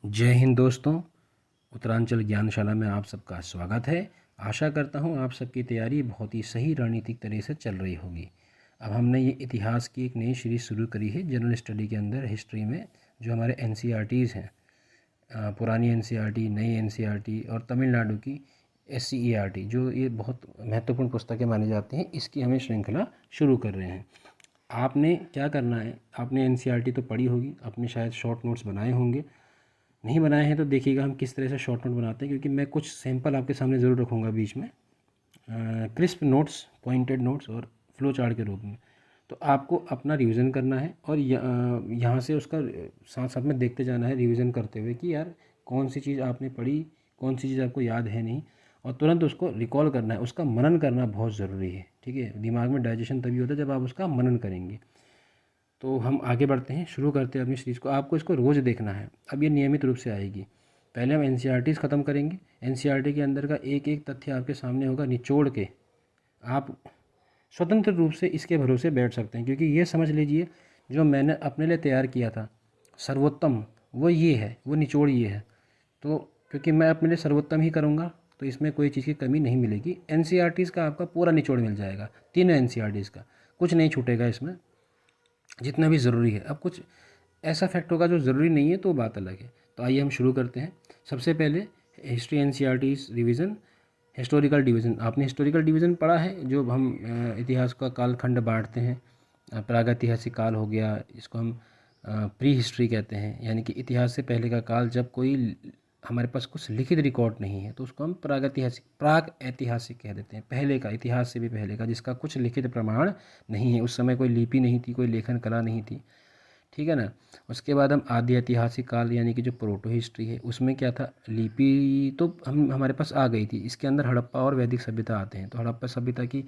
जय हिंद दोस्तों। उत्तरांचल ज्ञानशाला में आप सबका स्वागत है। आशा करता हूँ आप सबकी तैयारी बहुत ही सही रणनीतिक तरह से चल रही होगी। अब हमने ये इतिहास की एक नई सीरीज़ शुरू करी है जनरल स्टडी के अंदर, हिस्ट्री में जो हमारे एनसीईआरटीज़ हैं, पुरानी एनसीईआरटी, नई एनसीईआरटी और तमिलनाडु की एससीईआरटी, जो ये बहुत महत्वपूर्ण पुस्तकें मानी जाती हैं, इसकी हमें श्रृंखला शुरू कर रहे हैं। आपने क्या करना है, आपने एनसीईआरटी तो पढ़ी होगी, आपने शायद शॉर्ट नोट्स बनाए होंगे। नहीं बनाए हैं तो देखिएगा हम किस तरह से शॉर्ट नोट बनाते हैं, क्योंकि मैं कुछ सैंपल आपके सामने ज़रूर रखूँगा बीच में, क्रिस्प नोट्स, पॉइंटेड नोट्स और फ्लो चार्ट के रूप में। तो आपको अपना रिवीजन करना है और यहाँ से उसका साथ साथ में देखते जाना है, रिवीजन करते हुए कि यार कौन सी चीज़ आपने पढ़ी, कौन सी चीज़ आपको याद है नहीं, और तुरंत उसको रिकॉल करना है, उसका मनन करना बहुत ज़रूरी है। ठीक है, दिमाग में डाइजेशन तभी होता है जब आप उसका मनन करेंगे। तो हम आगे बढ़ते हैं, शुरू करते हैं अपनी सीरीज़ को। आपको इसको रोज़ देखना है, अब ये नियमित रूप से आएगी। पहले हम एनसीईआरटीज़ ख़त्म करेंगे। एनसीईआरटी के अंदर का एक एक तथ्य आपके सामने होगा, निचोड़ के आप स्वतंत्र रूप से इसके भरोसे बैठ सकते हैं, क्योंकि ये समझ लीजिए जो मैंने अपने लिए तैयार किया था सर्वोत्तम, वो ये है, वो निचोड़ ये है। तो क्योंकि मैं अपने लिए सर्वोत्तम ही करूँगा तो इसमें कोई चीज़ की कमी नहीं मिलेगी। एनसीईआरटीज़ का आपका पूरा निचोड़ मिल जाएगा, तीनों एनसीईआरटीज़ का, कुछ नहीं छूटेगा इसमें, जितना भी ज़रूरी है। अब कुछ ऐसा फैक्ट होगा जो ज़रूरी नहीं है तो बात अलग है। तो आइए हम शुरू करते हैं। सबसे पहले history NCERTs revision, historical division. आपने हिस्टोरिकल डिवीज़न पढ़ा है, जो हम इतिहास का कालखंड बांटते हैं। प्रागैतिहासिक काल हो गया, इसको हम प्री हिस्ट्री कहते हैं, यानी कि इतिहास से पहले का काल, जब कोई हमारे पास कुछ लिखित रिकॉर्ड नहीं है तो उसको हम प्राग ऐतिहासिक कह देते हैं। पहले का, इतिहास से भी पहले का, जिसका कुछ लिखित प्रमाण नहीं है, उस समय कोई लिपि नहीं थी, कोई लेखन कला नहीं थी। ठीक है ना। उसके बाद हम आदि ऐतिहासिक काल, यानी कि जो प्रोटो हिस्ट्री है, उसमें क्या था, लिपि तो हम हमारे पास आ गई थी। इसके अंदर हड़प्पा और वैदिक सभ्यता आते हैं। तो हड़प्पा सभ्यता की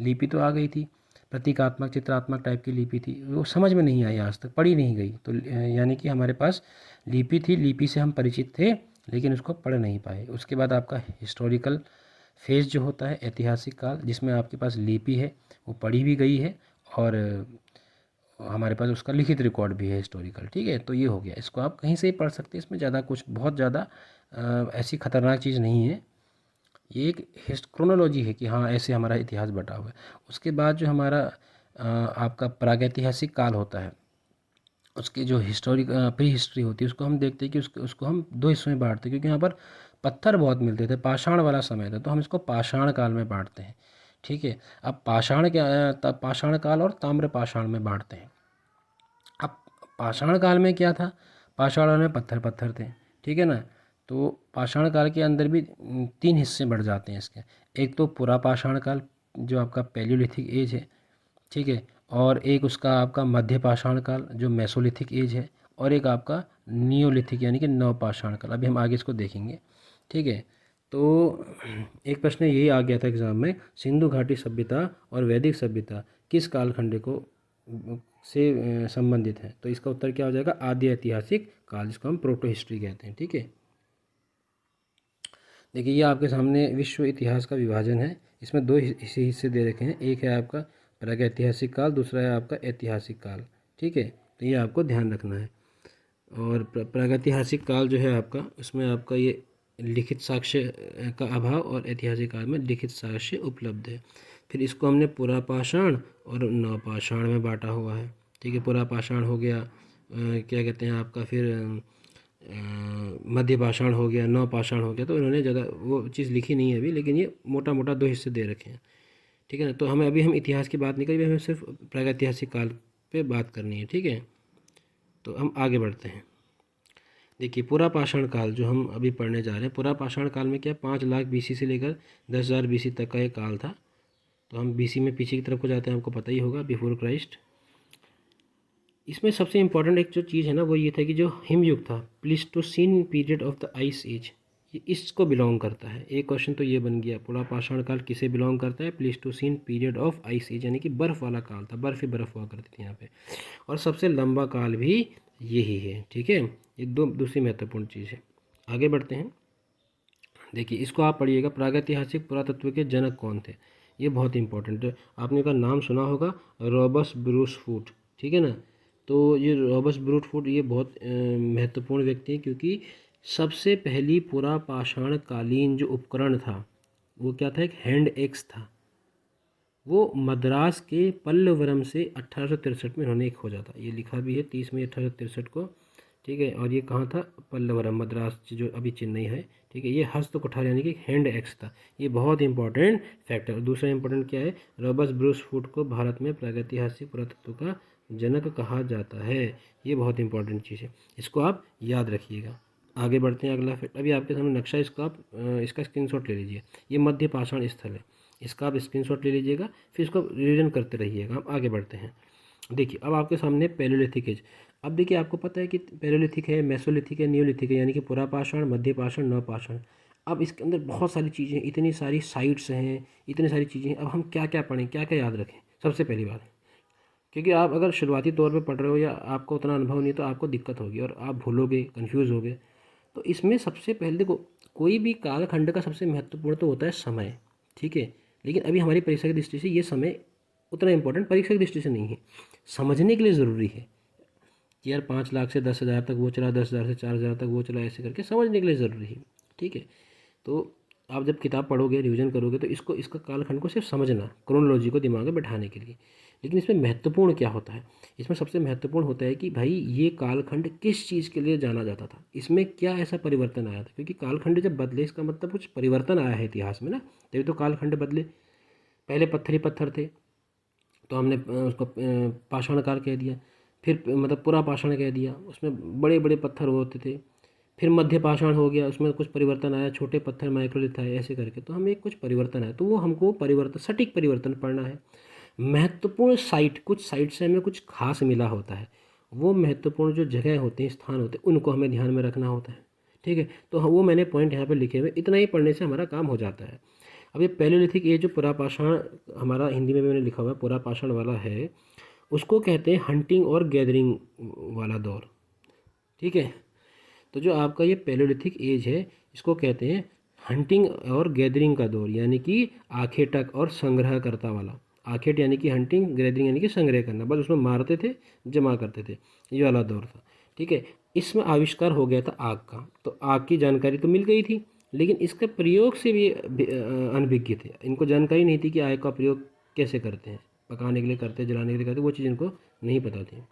लिपि तो आ गई थी, प्रतीकात्मक चित्रात्मक टाइप की लिपि थी, वो समझ में नहीं आई, आज तक पढ़ी नहीं गई। तो यानी कि हमारे पास लिपि थी, लिपि से हम परिचित थे, लेकिन उसको पढ़ नहीं पाए। उसके बाद आपका हिस्टोरिकल फेज जो होता है, ऐतिहासिक काल, जिसमें आपके पास लिपि है, वो पढ़ी भी गई है और हमारे पास उसका लिखित रिकॉर्ड भी है, हिस्टोरिकल। ठीक है, तो ये हो गया। इसको आप कहीं से ही पढ़ सकते हैं, इसमें ज़्यादा कुछ, बहुत ज़्यादा ऐसी खतरनाक चीज़ नहीं है। ये एक क्रोनोलॉजी है कि हाँ ऐसे हमारा इतिहास बटा हुआ है। उसके बाद जो हमारा आपका प्रागैतिहासिक काल होता है, उसकी जो प्री हिस्ट्री होती है, उसको हम देखते हैं कि उसको हम दो हिस्सों में बांटते हैं, क्योंकि यहाँ पर पत्थर बहुत मिलते थे, पाषाण वाला समय था, तो हम इसको पाषाण काल में बांटते हैं। ठीक है, अब पाषाण काल और ताम्र पाषाण में बांटते हैं। अब पाषाण काल में क्या था, पाषाण काल में पत्थर पत्थर थे। ठीक है ना। तो पाषाण काल के अंदर भी तीन हिस्से बढ़ जाते हैं इसके। एक तो पुरा पाषाण काल, जो आपका पैलियोलिथिक एज है। ठीक है, और एक उसका आपका मध्य पाषाण काल, जो मेसोलिथिक एज है, और एक आपका नियोलिथिक यानी कि नवपाषाण काल। अभी हम आगे इसको देखेंगे। ठीक है, तो एक प्रश्न यही आ गया था एग्जाम में, सिंधु घाटी सभ्यता और वैदिक सभ्यता किस कालखंड को से संबंधित है। तो इसका उत्तर क्या हो जाएगा, आदि ऐतिहासिक काल, जिसको हम प्रोटो हिस्ट्री कहते हैं। ठीक है, देखिए ये आपके सामने विश्व इतिहास का विभाजन है। इसमें दो हिस्से दे रखे हैं, एक है आपका प्रागैतिहासिक काल, दूसरा है आपका ऐतिहासिक काल। ठीक है, तो ये आपको ध्यान रखना है। और प्रागैतिहासिक काल जो है आपका, उसमें आपका ये लिखित साक्ष्य का अभाव, और ऐतिहासिक काल में लिखित साक्ष्य उपलब्ध है। फिर इसको हमने पुरापाषाण और नवपाषाण में बांटा हुआ है। ठीक है, पुरापाषाण हो गया, क्या कहते हैं आपका, फिर मध्य पाषाण हो गया, नवपाषाण हो गया। तो इन्होंने ज़्यादा वो चीज़ लिखी नहीं है अभी, लेकिन ये मोटा मोटा दो हिस्से दे रखे हैं। ठीक है ना। तो हमें अभी हम इतिहास की बात नहीं करेंगे, हमें सिर्फ प्रागैतिहासिक काल पे बात करनी है। ठीक है, तो हम आगे बढ़ते हैं। देखिए पुरा पाषाण काल जो हम अभी पढ़ने जा रहे हैं, पुरा पाषाण काल में क्या, 5 लाख बीसी से लेकर 10,000 बीसी तक का एक काल था। तो हम बीसी में पीछे की तरफ को जाते हैं, आपको पता ही होगा, बिफोर क्राइस्ट। इसमें सबसे इम्पोर्टेंट एक जो चीज़ है ना, वो ये था कि जो हिमयुग था, Pleistocene period of the ice age, ये इसको बिलोंग करता है। एक क्वेश्चन तो ये बन गया, पुरा पाषाण काल किसे बिलोंग करता है, Pleistocene period of ice age, यानी कि बर्फ़ वाला काल था, बर्फ़ ही बर्फ़ हुआ करती थी यहाँ पे। और सबसे लंबा काल भी यही है। ठीक है, ये दूसरी महत्वपूर्ण चीज़ है। आगे बढ़ते हैं। देखिए इसको आप पढ़िएगा, प्रागैतिहासिक पुरातत्व के जनक कौन थे, ये बहुत इंपॉर्टेंट है। आपने का नाम सुना होगा, रॉबर्ट ब्रूस फूट। ठीक है ना। तो ये रॉबर्ट ब्रूटफुट ये बहुत महत्वपूर्ण व्यक्ति हैं, क्योंकि सबसे पहली पुरा पाषाण कालीन जो उपकरण था वो क्या था, एक हैंड एक्स था। वो मद्रास के पल्लवरम से 1863 में उन्होंने खोजा था। ये लिखा भी है 30 मई 1863 को, ठीक है। और ये कहाँ था, पल्लवरम, मद्रास जो अभी चेन्नई है, ठीक है। ये हस्त कुठार यानी कि हैंड एक्स था। ये बहुत इंपॉर्टेंट फैक्ट है। दूसरा इंपॉर्टेंट क्या है, रॉबर्ट ब्रूस फूड को भारत में प्रागैतिहासिक पुरातत्व का जनक कहा जाता है। ये बहुत इंपॉर्टेंट चीज़ है, इसको आप याद रखिएगा। आगे बढ़ते हैं, अगला फैक्ट। अभी आपके सामने नक्शा, इसका आप इसका स्क्रीनशॉट ले लीजिए। ये मध्य पाषाण स्थल है, इसका आप स्क्रीनशॉट ले लीजिएगा, फिर इसको रिवीजन करते रहिएगा। हम आगे बढ़ते हैं। देखिए अब आपके सामने पैलियोलिथिक एज। अब देखिए आपको पता है कि पैलियोलिथिक है, मेसोलिथिक है, नियोलिथिक है, यानी कि पुरापाषाण, मध्य पाषाण, नवपाषाण। अब इसके अंदर बहुत सारी चीज़ें, इतनी सारी साइट्स हैं, इतनी सारी चीज़ें हैं। अब हम क्या क्या पढ़ें, क्या क्या याद रखें। सबसे पहली बात, क्योंकि आप अगर शुरुआती तौर पे पढ़ रहे हो या आपको उतना अनुभव नहीं, तो आपको दिक्कत होगी और आप भूलोगे, कन्फ्यूज़ होगे। तो इसमें सबसे पहले देखो, कोई भी कालखंड का सबसे महत्वपूर्ण तो होता है समय, ठीक है। लेकिन अभी हमारी परीक्षा की दृष्टि से ये समय उतना इम्पोर्टेंट परीक्षा की दृष्टि से नहीं है, समझने के लिए ज़रूरी है कि यार 5 लाख से 10,000 तक वो चला, 10,000 से 4,000 तक वो चला, ऐसे करके समझने के लिए ज़रूरी है, ठीक है। तो आप जब किताब पढ़ोगे, रिवीजन करोगे, तो इसको, इसका कालखंड को सिर्फ समझना, क्रोनोलॉजी को दिमाग में बैठाने के लिए। लेकिन इसमें महत्वपूर्ण क्या होता है, इसमें सबसे महत्वपूर्ण होता है कि भाई ये कालखंड किस चीज़ के लिए जाना जाता था, इसमें क्या ऐसा परिवर्तन आया था। क्योंकि कालखंड जब बदले, इसका मतलब कुछ परिवर्तन आया है इतिहास में ना, तभी तो कालखंड बदले। पहले पत्थर ही पत्थर थे, तो हमने उसको पाषाण काल कह दिया। फिर मतलब पूरा पाषाण कह दिया, उसमें बड़े बड़े पत्थर होते थे। फिर मध्य पाषाण हो गया, उसमें कुछ परिवर्तन आया, छोटे पत्थर माइक्रोलिथ आए, ऐसे करके तो हमें कुछ परिवर्तन आया। तो वो हमको परिवर्तन, सटीक परिवर्तन पढ़ना है। महत्वपूर्ण साइट, कुछ साइट से हमें कुछ खास मिला होता है, वो महत्वपूर्ण जो जगह होते हैं, स्थान होते हैं, उनको हमें ध्यान में रखना होता है, ठीक है। तो वो मैंने पॉइंट यहाँ पे लिखे हुए, इतना ही पढ़ने से हमारा काम हो जाता है। अब ये पैलियोलिथिक एज जो पुरापाषाण, हमारा हिंदी में भी मैंने लिखा हुआ है पुरापाषाण वाला है, उसको कहते हैं हंटिंग और गैदरिंग वाला दौर, ठीक है। तो जो आपका ये पैलियोलिथिक एज है, इसको कहते हैं हंटिंग और गैदरिंग का दौर, यानी कि आखेटक और संग्रहकर्ता वाला। आखेट यानी कि हंटिंग, गैदरिंग यानी कि संग्रह करना, बस उसमें मारते थे, जमा करते थे, ये वाला दौर था, ठीक है। इसमें आविष्कार हो गया था आग का। तो आग की जानकारी तो मिल गई थी, लेकिन इसके प्रयोग से भी अनभिज्ञ थे। इनको जानकारी नहीं थी कि आग का प्रयोग कैसे करते हैं, पकाने के लिए करते हैं, जलाने के लिए करते हैं, वो चीज़ इनको नहीं पता थी।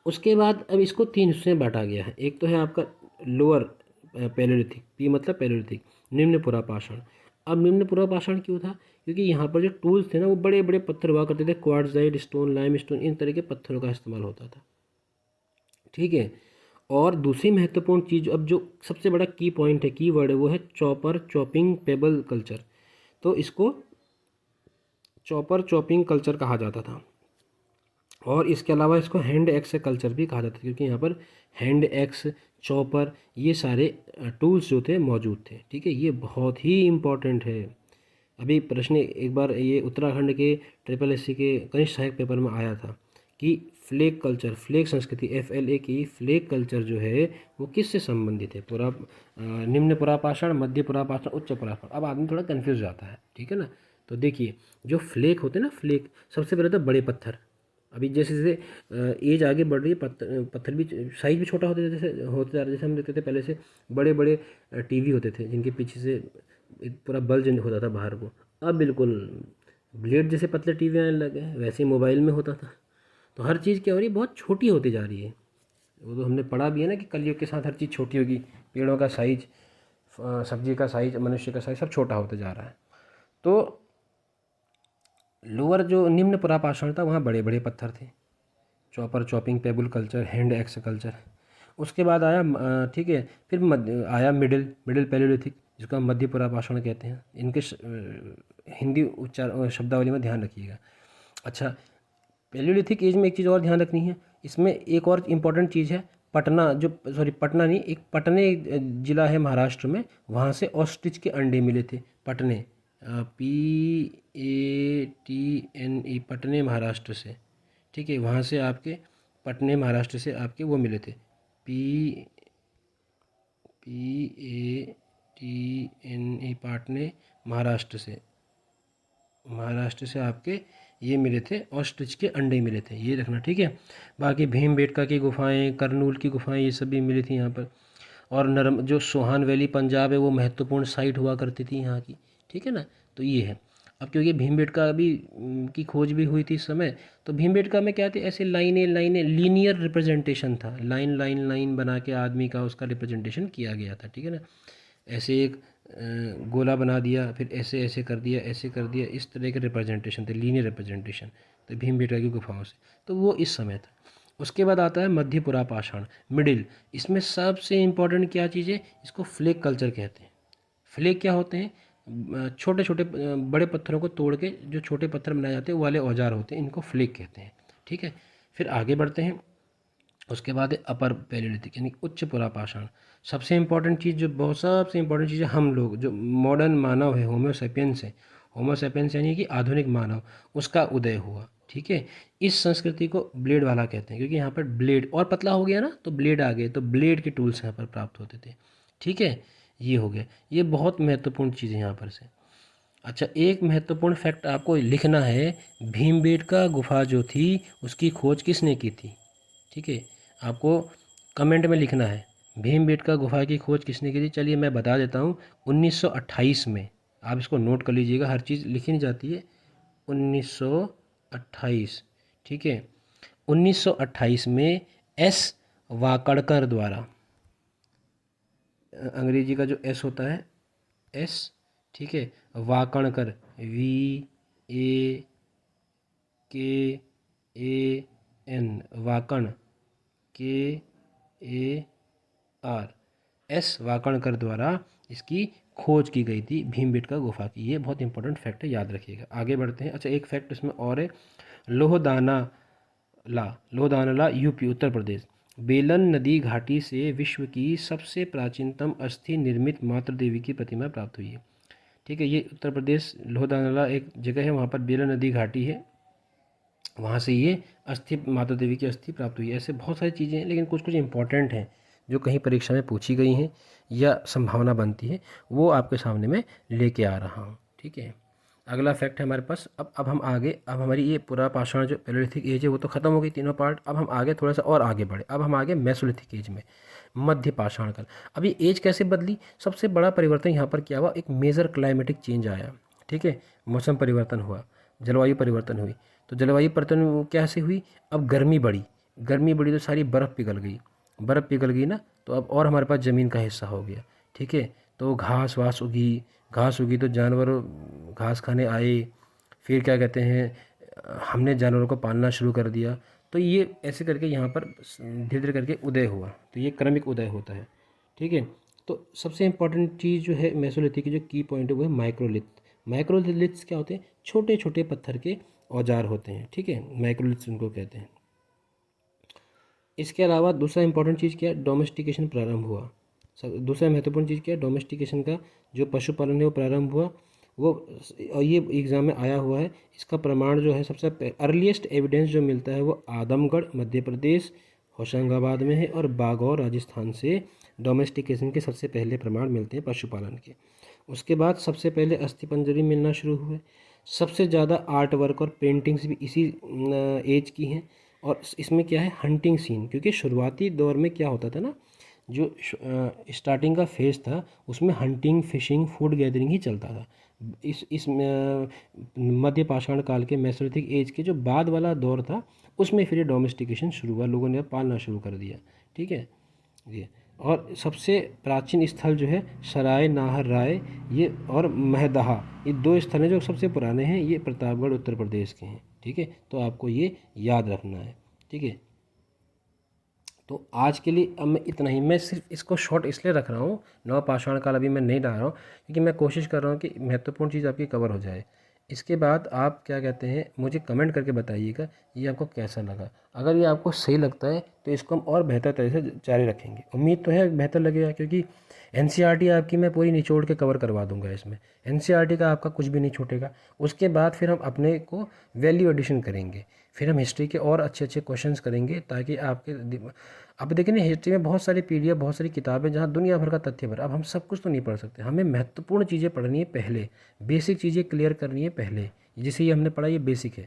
उसके बाद अब इसको 3 हिस्से में बांटा गया है। एक तो है आपका लोअर पैलियोलिथिक, पी मतलब पैलियोलिथिक, निम्न पुरापाषाण। अब निम्न पुरापाषाण क्यों था, क्योंकि यहाँ पर जो टूल्स थे ना, वो बड़े बड़े पत्थर हुआ करते थे, क्वार्ट्जाइट स्टोन, लाइम स्टोन, इन तरह के पत्थरों का इस्तेमाल होता था, ठीक है। और दूसरी महत्वपूर्ण चीज़, अब जो सबसे बड़ा की पॉइंट है, की वर्ड है, वो है चॉपर चॉपिंग पेबल कल्चर। तो इसको चॉपर चॉपिंग कल्चर कहा जाता था। और इसके अलावा इसको हैंड एक्स कल्चर भी कहा जाता है, क्योंकि यहाँ पर हैंड एक्स, चॉपर, ये सारे टूल्स जो थे मौजूद थे, ठीक है। ये बहुत ही इम्पोर्टेंट है। अभी प्रश्न एक बार ये उत्तराखंड के ट्रिपल एससी के कनिष्ठ सहायक पेपर में आया था कि फ्लेग कल्चर, फ्लेग संस्कृति, FLA की फ्लेग कल्चर जो है वो किससे संबंधित है, निम्न पुरापाषाण, मध्य पुरापाषाण, उच्च पुरापाषाण। अब आदमी थोड़ा कन्फ्यूज हो जाता है, ठीक है ना। तो देखिए जो फ्लेक होते हैं ना, फ्लेक, सबसे पहले तो बड़े पत्थर। अभी जैसे जैसे एज आगे बढ़ रही है, पत्थर पत्थर भी साइज भी छोटा होता है, जैसे होते जा रहा है। जैसे हम देखते थे पहले से बड़े बड़े TV होते थे, जिनके पीछे से पूरा बल्ज होता था बाहर को। अब बिल्कुल ब्लेड जैसे पतले TV आने लगे हैं, वैसे ही मोबाइल में होता था। तो हर चीज़ क्या हो रही है, बहुत छोटी होती जा रही है। वो तो हमने पढ़ा भी है ना कि कलयुग के साथ हर चीज़ छोटी होगी। पेड़ों का साइज, सब्जी का साइज, मनुष्य का साइज, सब छोटा होता जा रहा है। तो लोअर जो निम्न पुरापाषाण था, वहाँ बड़े बड़े पत्थर थे, chopper chopping payable culture, hand axe culture. उसके बाद आया ठीक है, फिर आया मिडिल पैलियोलिथिक, जिसको हम मध्य पुरापाषाण कहते हैं। इनके हिंदी उच्चार शब्दावली में ध्यान रखिएगा। अच्छा, पैलियोलिथिक एज में एक चीज़ और ध्यान रखनी है, इसमें एक और इम्पॉर्टेंट चीज़ है। पटना, जो सॉरी पटना नहीं, एक पटने ज़िला है महाराष्ट्र में, वहाँ से ऑस्ट्रिच के अंडे मिले थे। पटने, PATNE, पटने महाराष्ट्र से, ठीक है। वहाँ से आपके पटने महाराष्ट्र से आपके वो मिले थे, PATNE, पटने महाराष्ट्र से, आपके ये मिले थे, ऑस्ट्रिच के अंडे मिले थे, ये रखना, ठीक है। बाकी भीमबेटका की गुफाएं, करनूल की गुफाएं, ये सब भी मिली थी यहाँ पर। और नरम जो सोहान वैली पंजाब है वो महत्वपूर्ण साइट हुआ करती थी यहाँ की, ठीक है ना। तो ये है। अब क्योंकि भीमबेटका अभी की खोज भी हुई थी इस समय, तो भीमबेटका में क्या थे, ऐसे लाइनें लाइनें, लीनियर रिप्रेजेंटेशन था, लाइन लाइन लाइन बना के आदमी का उसका रिप्रेजेंटेशन किया गया था, ठीक है ना। ऐसे एक गोला बना दिया, फिर ऐसे ऐसे कर दिया, ऐसे कर दिया, इस तरह के रिप्रेजेंटेशन थे, लीनियर रिप्रेजेंटेशन। तो भीमबेटका की गुफाओं से तो वो इस समय था। उसके बाद आता है मध्यपुरा पाषाण, मिडिल। इसमें सबसे इम्पोर्टेंट क्या चीज़ है, इसको फ्लेक कल्चर कहते हैं। फ्लेक क्या होते हैं, छोटे छोटे बड़े पत्थरों को तोड़ के जो छोटे पत्थर बनाए जाते हैं वो वाले औजार होते हैं, इनको फ्लेक कहते हैं, ठीक है। फिर आगे बढ़ते हैं। उसके बाद है अपर पैलेलिथिक यानी उच्च पुरा पाषाण। सबसे इम्पॉर्टेंट चीज़ जो बहुत सबसे इम्पॉर्टेंट चीज़ है, हम लोग जो मॉडर्न मानव है, होमोसेपियंस है, होमोसेपियंस यानी कि आधुनिक मानव, उसका उदय हुआ, ठीक है। इस संस्कृति को ब्लेड वाला कहते हैं, क्योंकि यहाँ पर ब्लेड और पतला हो गया ना, तो ब्लेड आ गए, तो ब्लेड के टूल्स यहाँ पर प्राप्त होते थे, ठीक है। ये हो गया, ये बहुत महत्वपूर्ण चीज़ है यहाँ पर से। अच्छा, एक महत्वपूर्ण फैक्ट आपको लिखना है, भीमबेटका गुफा जो थी उसकी खोज किसने की थी, ठीक है। आपको कमेंट में लिखना है भीमबेटका गुफा की खोज किसने की थी। चलिए मैं बता देता हूँ, 1928 में। आप इसको नोट कर लीजिएगा, हर चीज़ लिखी नहीं जाती है। 1928, ठीक है। 1928 में एस वाकड़कर द्वारा, अंग्रेजी का जो एस होता है एस, ठीक है, Wakankar, VAKAN, Wakan, KAR, S Wakankar द्वारा इसकी खोज की गई थी भीमबेटका गुफा की। ये बहुत इंपॉर्टेंट फैक्ट है, याद रखिएगा। आगे बढ़ते हैं। अच्छा, एक फैक्ट इसमें और है, लोहदानाला यूपी उत्तर प्रदेश, बेलन नदी घाटी से विश्व की सबसे प्राचीनतम अस्थि निर्मित मातृ देवी की प्रतिमा प्राप्त हुई है, ठीक है। ये उत्तर प्रदेश लोहदानाला एक जगह है, वहाँ पर बेलन नदी घाटी है, वहाँ से ये अस्थि माता देवी की अस्थि प्राप्त हुई है। ऐसे बहुत सारी चीज़ें हैं, लेकिन कुछ कुछ इंपॉर्टेंट हैं जो कहीं परीक्षा में पूछी गई हैं या संभावना बनती है, वो आपके सामने मैं लेके आ रहा हूँ, ठीक है। अगला फैक्ट है हमारे पास। अब हम आगे, अब हमारी ये पूरा पाषाण जो पैलेलिथिक एज है वो तो ख़त्म हो गई, तीनों पार्ट। अब हम आगे थोड़ा सा और आगे बढ़े, अब हम आगे मेसोलिथिक एज में, मध्य पाषाण काल। अब ये एज कैसे बदली, सबसे बड़ा परिवर्तन यहाँ पर क्या हुआ, एक मेजर क्लाइमेटिक चेंज आया, ठीक है। मौसम परिवर्तन हुआ, जलवायु परिवर्तन हुई। तो जलवायु परिवर्तन कैसे हुई, अब गर्मी बढ़ी, गर्मी बढ़ी तो सारी बर्फ़ पिघल गई, बर्फ़ पिघल गई ना, तो अब और हमारे पास ज़मीन का हिस्सा हो गया, ठीक है। तो घास वास उगी, घास उगी तो जानवर घास खाने आए, फिर क्या कहते हैं, हमने जानवरों को पालना शुरू कर दिया। तो ये ऐसे करके यहाँ पर धीरे धीरे करके उदय हुआ, तो ये क्रमिक उदय होता है, ठीक है। तो सबसे इम्पॉर्टेंट चीज़ जो है मेसोलिथिक की जो की पॉइंट है वो है माइक्रोलिथ। माइक्रोलिथ्स क्या होते हैं, छोटे छोटे पत्थर के औजार होते हैं, ठीक है, माइक्रोलिथ्स उनको कहते हैं। इसके अलावा दूसरा इंपॉर्टेंट चीज़ क्या है, डोमेस्टिकेशन प्रारंभ हुआ। दूसरा महत्वपूर्ण चीज़ क्या है, डोमेस्टिकेशन का जो पशुपालन है वो प्रारंभ हुआ। वो और ये एग्ज़ाम में आया हुआ है। इसका प्रमाण जो है, सबसे अर्लीस्ट एविडेंस जो मिलता है वो आदमगढ़ मध्य प्रदेश, होशंगाबाद में है, और बागौर राजस्थान से डोमेस्टिकेशन के सबसे पहले प्रमाण मिलते हैं पशुपालन के। उसके बाद सबसे पहले अस्थिपंजरी मिलना शुरू हुए। सबसे ज़्यादा आर्ट वर्क और पेंटिंग्स भी इसी एज की हैं। और इसमें क्या है, हंटिंग सीन, क्योंकि शुरुआती दौर में क्या होता था ना, जो स्टार्टिंग का फेज़ था उसमें हंटिंग, फिशिंग, फूड गैदरिंग ही चलता था। इस मध्य पाषाण काल के मेसोलिथिक एज के जो बाद वाला दौर था उसमें फिर ये डोमेस्टिकेशन शुरू हुआ, लोगों ने पालना शुरू कर दिया, ठीक है ये। और सबसे प्राचीन स्थल जो है सराय नाहर राय ये और महदहा, ये दो स्थल हैं जो सबसे पुराने हैं, ये प्रतापगढ़ उत्तर प्रदेश के हैं, ठीक है। तो आपको ये याद रखना है, ठीक है। तो आज के लिए अब मैं इतना ही, मैं सिर्फ इसको शॉर्ट इसलिए रख रहा हूँ, नव पाषाण काल अभी मैं नहीं डाल रहा हूँ, क्योंकि मैं कोशिश कर रहा हूँ कि महत्वपूर्ण चीज़ आपकी कवर हो जाए। इसके बाद आप क्या कहते हैं, मुझे कमेंट करके बताइएगा ये आपको कैसा लगा। अगर ये आपको सही लगता है तो इसको हम और बेहतर तरह से जारी रखेंगे। उम्मीद तो है बेहतर लगेगा, क्योंकि एनसीईआरटी आपकी मैं पूरी निचोड़ के कवर करवा दूंगा इसमें। एनसीईआरटी का आपका कुछ भी नहीं छूटेगा। उसके बाद फिर हम अपने को वैल्यू एडिशन करेंगे, फिर हम हिस्ट्री के और अच्छे अच्छे क्वेश्चंस करेंगे, ताकि आपके अब देखिए ना, हिस्ट्री में बहुत सारी पीडीएफ, बहुत सारी किताबें जहाँ दुनिया भर का तथ्य भरा। अब हम सब कुछ तो नहीं पढ़ सकते, हमें महत्वपूर्ण चीज़ें पढ़नी है पहले, बेसिक चीज़ें क्लियर करनी है पहले। जैसे ये हमने पढ़ा, ये बेसिक है।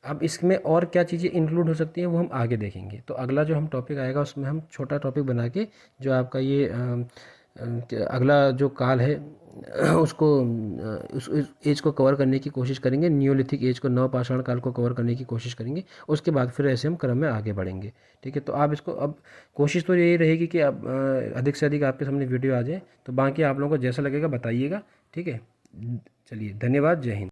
अब इसमें और क्या चीज़ें इंक्लूड हो सकती हैं वो हम आगे देखेंगे। तो अगला जो हम टॉपिक आएगा उसमें हम छोटा टॉपिक बना के जो आपका ये अगला जो काल है उसको उस एज को कवर करने की कोशिश करेंगे, नियोलिथिक एज को, नवपाषाण काल को कवर करने की कोशिश करेंगे। उसके बाद फिर ऐसे हम क्रम में आगे बढ़ेंगे। ठीक है, तो आप इसको अब कोशिश तो यही रहेगी कि अब अधिक से अधिक आपके सामने वीडियो आ जाए। तो बाकी आप लोगों को जैसा लगेगा बताइएगा। ठीक है, चलिए, धन्यवाद, जय हिंद।